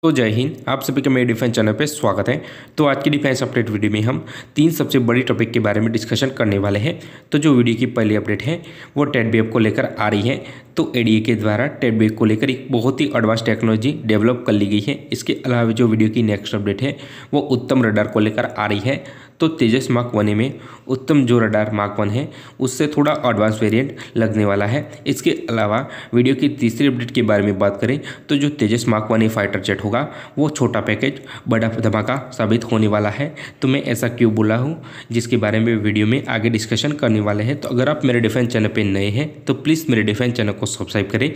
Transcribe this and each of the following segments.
तो जय हिंद। आप सभी का मेरे डिफेंस चैनल पे स्वागत है। तो आज की डिफेंस अपडेट वीडियो में हम 3 सबसे बड़ी टॉपिक के बारे में डिस्कशन करने वाले हैं। तो जो वीडियो की पहली अपडेट है वो टेट बीएफ को लेकर आ रही है। तो एडीए के द्वारा टेट बीएफ को लेकर एक बहुत ही एडवांस टेक्नोलॉजी डेवलप कर ली गई है। इसके अलावा जो वीडियो की नेक्स्ट अपडेट है वो उत्तम रडार को लेकर आ रही है। तो तेजस मार्क 1 में उत्तम जो रडार मार्क 1 है उससे थोड़ा एडवांस वेरिएंट लगने वाला है। इसके अलावा वीडियो की तीसरी अपडेट के बारे में बात करें तो जो तेजस मार्क 1 फाइटर जेट होगा वो छोटा पैकेज बड़ा धमाका साबित होने वाला है। तो मैं ऐसा क्यों बोला हूँ जिसके बारे में वीडियो में आगे डिस्कशन करने वाले हैं। तो अगर आप मेरे डिफेंस चैनल पर नए हैं तो प्लीज़ मेरे डिफेंस चैनल को सब्सक्राइब करें,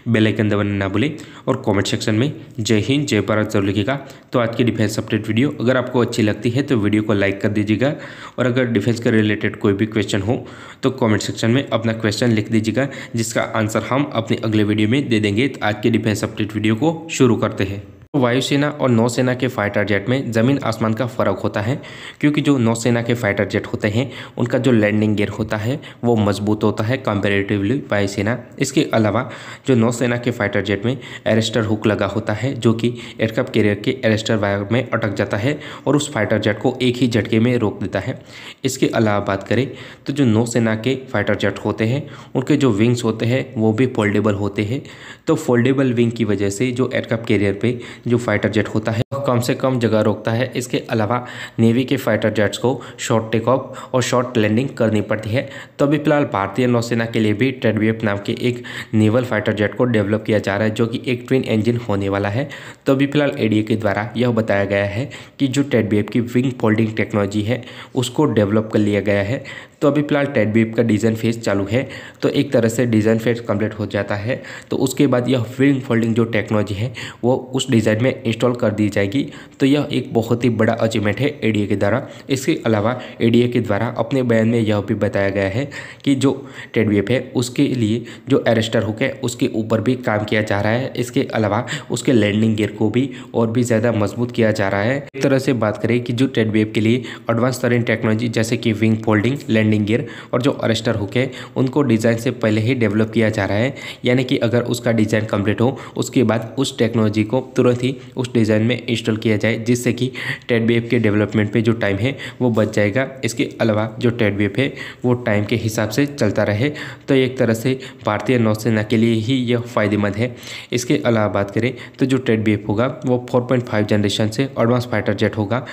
बेल आइकन दबाना ना भूलें और कमेंट सेक्शन में जय हिंद जय भारत जरूर लिखिएगा। तो आज की डिफेंस अपडेट वीडियो अगर आपको अच्छी लगती है तो वीडियो को लाइक कर दीजिएगा और अगर डिफेंस के रिलेटेड कोई भी क्वेश्चन हो तो कमेंट सेक्शन में अपना क्वेश्चन लिख दीजिएगा, जिसका आंसर हम अपने अगले वीडियो में दे देंगे। तो आज की डिफेंस अपडेट वीडियो को शुरू करते हैं। वायुसेना और नौसेना के फाइटर जेट में ज़मीन आसमान का फ़र्क होता है, क्योंकि जो नौसेना के फाइटर जेट होते हैं उनका जो लैंडिंग गियर होता है वो मजबूत होता है कंपैरेटिवली वायुसेना। इसके अलावा जो नौसेना के फाइटर जेट में एरेस्टर हुक लगा होता है जो कि एयरक्राफ्ट कैरियर के एरेस्टर वायर में अटक जाता है और उस फाइटर जेट को एक ही झटके में रोक देता है। इसके अलावा बात करें तो जो नौसेना के फाइटर जेट होते हैं उनके जो विंग्स होते हैं वो भी फोल्डेबल होते हैं। तो फोल्डेबल विंग की वजह से जो एयरक्राफ्ट कैरियर पे जो फाइटर जेट होता है कम से कम जगह रोकता है। इसके अलावा नेवी के फाइटर जेट्स को शॉर्ट टेक ऑफ और शॉर्ट लैंडिंग करनी पड़ती है। तो अभी फिलहाल भारतीय नौसेना के लिए भी टेट बीएफ नाम के एक नेवल फाइटर जेट को डेवलप किया जा रहा है जो कि एक ट्विन इंजन होने वाला है। तो अभी फिलहाल एडीए के द्वारा यह बताया गया है कि जो टेट बीएफ की विंग फोल्डिंग टेक्नोलॉजी है उसको डेवलप कर लिया गया है। तो अभी फिलहाल टेट बीएफ का डिज़ाइन फेज चालू है। तो एक तरह से डिज़ाइन फेज कंप्लीट हो जाता है तो उसके बाद यह विंग फोल्डिंग जो टेक्नोलॉजी है वो उस डिज़ाइन में इंस्टॉल कर दी जाएगी। तो यह एक बहुत ही बड़ा अचीवमेंट है एडीए के द्वारा। इसके अलावा एडीए के द्वारा अपने बयान में यह भी बताया गया है कि जो टेट बीएफ है उसके लिए जो एरेस्टर हुक है उसके ऊपर भी काम किया जा रहा है। इसके अलावा उसके लैंडिंग गियर को भी और भी ज़्यादा मजबूत किया जा रहा है। एक तरह से बात करें कि जो टेट बीएफ के लिए एडवांस तरीन टेक्नोलॉजी जैसे कि विंग फोल्डिंग, लैंडिंग गियर और जो अरेस्टर हुक है उनको डिज़ाइन से पहले ही डेवलप किया जा रहा है। यानी कि अगर उसका डिज़ाइन कंप्लीट हो उसके बाद उस टेक्नोलॉजी को तुरंत ही उस डिज़ाइन में इंस्टॉल किया जाए, जिससे कि टेट बीएफ के डेवलपमेंट पे जो टाइम है वो बच जाएगा। इसके अलावा जो टेट बीएफ है वो टाइम के हिसाब से चलता रहे। तो एक तरह से भारतीय नौसेना के लिए ही यह फ़ायदेमंद है। इसके अलावा बात करें तो जो टेट बीएफ होगा वो 4.5 जनरेशन से एडवांस फाइटर जेट होगा।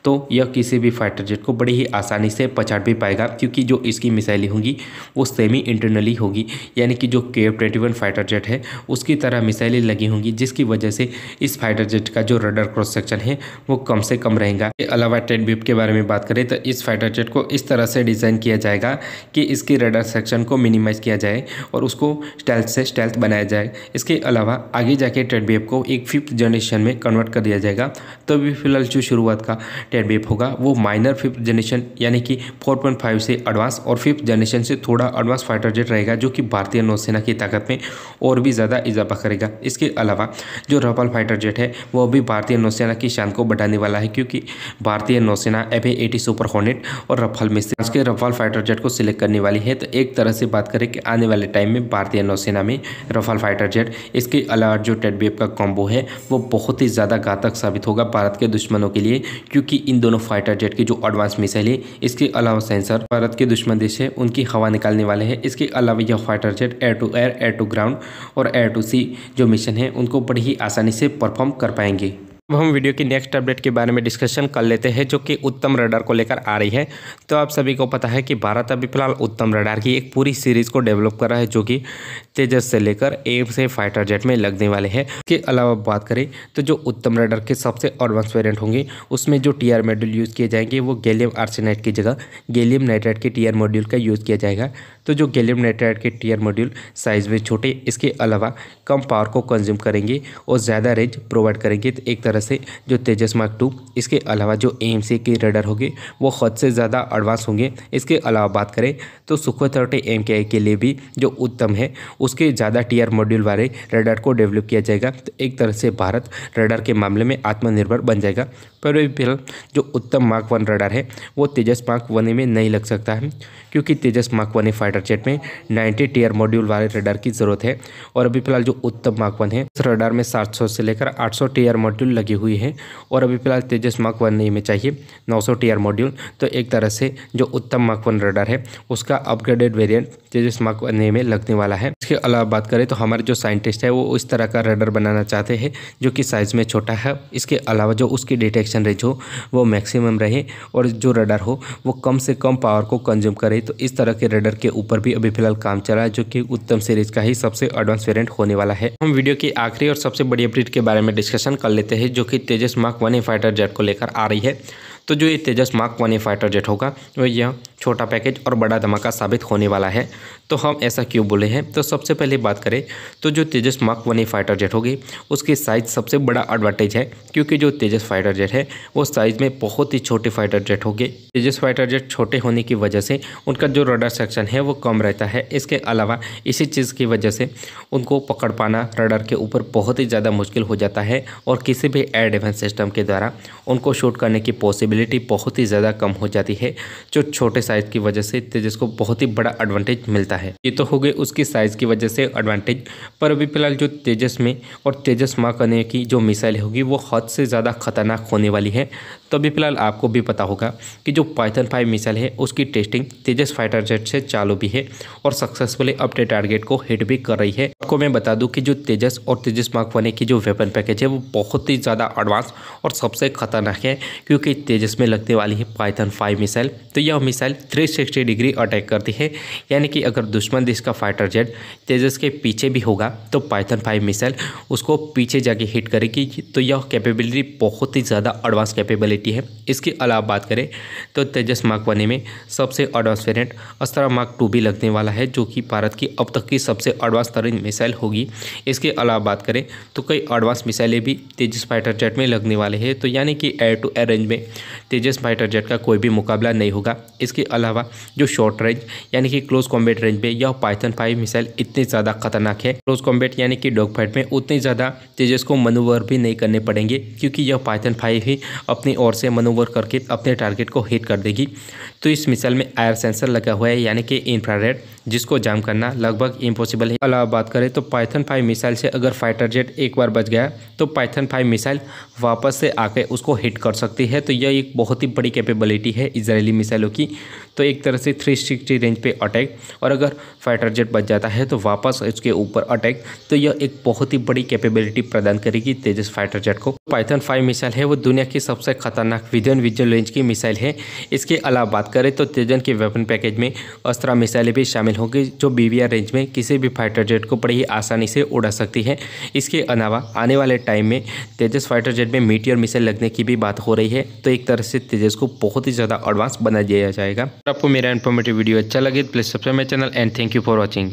तो यह किसी भी फाइटर जेट को बड़ी ही आसानी से पछाड़ भी पाएगा, क्योंकि जो इसकी मिसाइलें होंगी वो सेमी इंटरनली होगी। यानी कि जो KF-21 फाइटर जेट है उसकी तरह मिसाइलें लगी होंगी, जिसकी वजह से इस फाइटर जेट का जो रडार क्रॉस सेक्शन है वो कम से कम रहेगा। इसके अलावा टेट बीएफ के बारे में बात करें तो इस फाइटर जेट को इस तरह से डिज़ाइन किया जाएगा कि इसके रडार सेक्शन को मिनिमाइज किया जाए और उसको स्टेल्थ से स्टेल्थ बनाया जाए। इसके अलावा आगे जाके टेट बीएफ को एक 5th जनरेशन में कन्वर्ट कर दिया जाएगा। तो अभी फिलहाल जो शुरुआत का टेट बीएफ होगा वो माइनर 5th जनरेशन यानी कि 4.5 से एडवांस और 5th जनरेशन से थोड़ा एडवांस फाइटर जेट रहेगा, जो कि भारतीय नौसेना की ताकत में और भी ज़्यादा इजाफा करेगा। इसके अलावा जो रफाल फाइटर जेट है वो भी भारतीय नौसेना की शान को बढ़ाने वाला है, क्योंकि भारतीय नौसेना FA-80 सुपर हॉर्नेट और रफाल में से आज के रफाल फाइटर जेट को सिलेक्ट करने वाली है। तो एक तरह से बात करें कि आने वाले टाइम में भारतीय नौसेना में रफाल फाइटर जेट, इसके अलावा जो टेट बीएफ का कॉम्बो है वो बहुत ही ज़्यादा घातक साबित होगा भारत के दुश्मनों के लिए, क्योंकि इन दोनों फाइटर जेट की जो एडवांस मिसाइल है इसके अलावा सेंसर भारत के दुश्मन देश है उनकी हवा निकालने वाले हैं। इसके अलावा यह fighter jet air to air, air to ground और एयर टू सी जो मिशन है उनको बड़ी ही आसानी से परफॉर्म कर पाएंगे। अब हम वीडियो की नेक्स्ट अपडेट के बारे में डिस्कशन कर लेते हैं, जो कि उत्तम रडार को लेकर आ रही है। तो आप सभी को पता है कि भारत अभी फिलहाल उत्तम रडार की एक पूरी सीरीज़ को डेवलप कर रहा है, जो कि तेजस से लेकर एम से फाइटर जेट में लगने वाले हैं। इसके अलावा बात करें तो जो उत्तम रडार के सबसे एडवांस वेरिएंट होंगे उसमें जो टीआर मॉड्यूल यूज़ किए जाएंगे वो गैलियम आर्सेनाइड की जगह गैलियम नाइट्राइड के टीआर मॉड्यूल का यूज़ किया जाएगा। तो जो गैलियम नाइट्राइड के टीआर मॉड्यूल साइज़ में छोटे, इसके अलावा कम पावर को कंज्यूम करेंगे और ज़्यादा रेंज प्रोवाइड करेंगे। तो एक तरह तरह से जो तेजस मार्क 2 इसके अलावा जो AMC के रडार होंगे वो हद से ज़्यादा एडवांस होंगे। इसके अलावा बात करें तो सुखोई 30 MKI के लिए भी जो उत्तम है उसके ज़्यादा TR मॉड्यूल वाले रडार को डेवलप किया जाएगा। तो एक तरह से भारत रडार के मामले में आत्मनिर्भर बन जाएगा। पर अभी फिलहाल जो उत्तम मार्क 1 रडार है वो तेजस मार्क 1 में नहीं लग सकता है, क्योंकि तेजस मार्क 1 फाइटर जेट में 90 TR मॉड्यूल वाले रडार की ज़रूरत है। और अभी फिलहाल जो उत्तम मार्क 1 है इस रडार में 700 से लेकर 800 TR मॉड्यूल लगी हुई है। और अभी फिलहाल तेजस मार्क 1 में चाहिए 900 TR मॉड्यूल। तो एक तरह से जो उत्तम मार्क 1 रडार है उसका अपग्रेडेड वेरिएंट तेजस मार्क 1 में लगने वाला है। इसके अलावा बात करें तो हमारे जो साइंटिस्ट है वो इस तरह का रडार बनाना चाहते हैं जो कि साइज़ में छोटा है। इसके अलावा जो उसकी डिटेक्शन रेंज हो वो मैक्सिमम रहे और जो रडार हो वो कम से कम पावर को कंज्यूम करे। तो इस तरह के रडार के ऊपर भी अभी फिलहाल काम चला है, जो कि उत्तम सीरीज का ही सबसे एडवांस वेरिएंट होने वाला है। हम वीडियो की आखिरी और सबसे बड़ी अपडेट के बारे में डिस्कशन कर लेते हैं, जो कि तेजस मार्क 1 फाइटर जेट को लेकर आ रही है। तो जो ये तेजस मार्क 1 फाइटर जेट होगा वो यह छोटा पैकेज और बड़ा धमाका साबित होने वाला है। तो हम ऐसा क्यों बोले हैं? तो सबसे पहले बात करें तो जो तेजस मार्क 1 फाइटर जेट होगी उसकी साइज़ सबसे बड़ा एडवांटेज है, क्योंकि जो तेजस फाइटर जेट है वो साइज़ में बहुत ही छोटे फाइटर जेट होंगे। तेजस फाइटर जेट छोटे होने की वजह से उनका जो रडार सेक्शन है वो कम रहता है। इसके अलावा इसी चीज़ की वजह से उनको पकड़ पाना रडार के ऊपर बहुत ही ज़्यादा मुश्किल हो जाता है और किसी भी एयर डिफेंस सिस्टम के द्वारा उनको शूट करने की पॉसिबिलिटी बहुत ही ज़्यादा कम हो जाती है। जो छोटे साइज़ की वजह से तेजस को बहुत ही बड़ा एडवांटेज मिलता है। ये तो हो गए उसकी साइज़ की वजह से एडवांटेज। पर अभी फिलहाल जो तेजस में और तेजस मार्क 1 की जो मिसाइल होगी वो हद से ज़्यादा खतरनाक होने वाली है। तो अभी फिलहाल आपको भी पता होगा कि जो पाइथन 5 मिसाइल है उसकी टेस्टिंग तेजस फाइटर जेट से चालू भी है और सक्सेसफुली अपने टारगेट को हिट भी कर रही है। आपको मैं बता दूं कि जो तेजस और तेजस मार्क 1 की जो वेपन पैकेज है वो बहुत ही ज़्यादा एडवांस और सबसे खतरनाक है, क्योंकि तेजस में लगने वाली है पाइथन 5 मिसाइल। तो यह मिसाइल 360 डिग्री अटैक करती है, यानी कि अगर दुश्मन देश का फाइटर जेट तेजस के पीछे भी होगा तो पाइथन 5 मिसाइल उसको पीछे जाके हिट करेगी। तो यह कैपेबिलिटी बहुत ही ज़्यादा एडवांस कैपेबिलिटी है। इसके अलावा बात करें तो तेजस मार्क 1 में सबसे एडवांस वेरिएंट अस्त्रा मार्क 2 भी लगने वाला है, जो कि भारत की अब तक की सबसे एडवांस तरीन मिसाइल होगी। इसके अलावा बात करें तो कई एडवांस मिसाइलें भी तेजस फाइटर जेट में लगने वाले हैं। तो यानी कि एयर टू एयर रेंज में तेजस फाइटर जेट का कोई भी मुकाबला नहीं होगा। इसके अलावा जो शॉर्ट रेंज यानी कि क्लोज कॉम्बैट रेंज में यह पाइथन 5 मिसाइल इतनी ज़्यादा खतरनाक है। क्लोज कॉम्बैट यानी कि डॉग फाइट में उतनी ज़्यादा तेजस को मनूवर भी नहीं करने पड़ेंगे, क्योंकि यह पाइथन 5 ही अपनी ओर से मनूवर करके अपने टारगेट को हिट कर देगी। तो इस मिसाइल में आयर सेंसर लगा हुआ है, यानी कि इंफ्रारेड, जिसको जाम करना लगभग इम्पॉसिबल है। अलावा बात करें तो पाइथन 5 मिसाइल से अगर फाइटर जेट एक बार बच गया तो पाइथन 5 मिसाइल वापस से आके उसको हिट कर सकती है। तो यह एक बहुत ही बड़ी कैपेबिलिटी है इजरायली मिसाइलों की। तो एक तरह से 360 रेंज पे अटैक, और अगर फाइटर जेट बच जाता है तो वापस उसके ऊपर अटैक। तो यह एक बहुत ही बड़ी कैपेबिलिटी प्रदान करेगी तेजस फाइटर जेट को। पाइथन 5 मिसाइल है वो दुनिया की सबसे खतरनाक विदिन विजन रेंज की मिसाइल है। इसके अलावा बात करें तो तेजस के वेपन पैकेज में अस्त्रा मिसाइलें भी शामिल होंगी, जो BVR रेंज में किसी भी फाइटर जेट को बड़ी ही आसानी से उड़ा सकती है। इसके अलावा आने वाले टाइम में तेजस फाइटर जेट में मीटियर मिसाइल लगने की भी बात हो रही है। तो एक तरह से तेजस को बहुत ही ज़्यादा एडवांस बना दिया जाएगा। आपको मेरा इन्फॉर्मेटिव वीडियो अच्छा लगे तो please subscribe my channel and thank you for watching.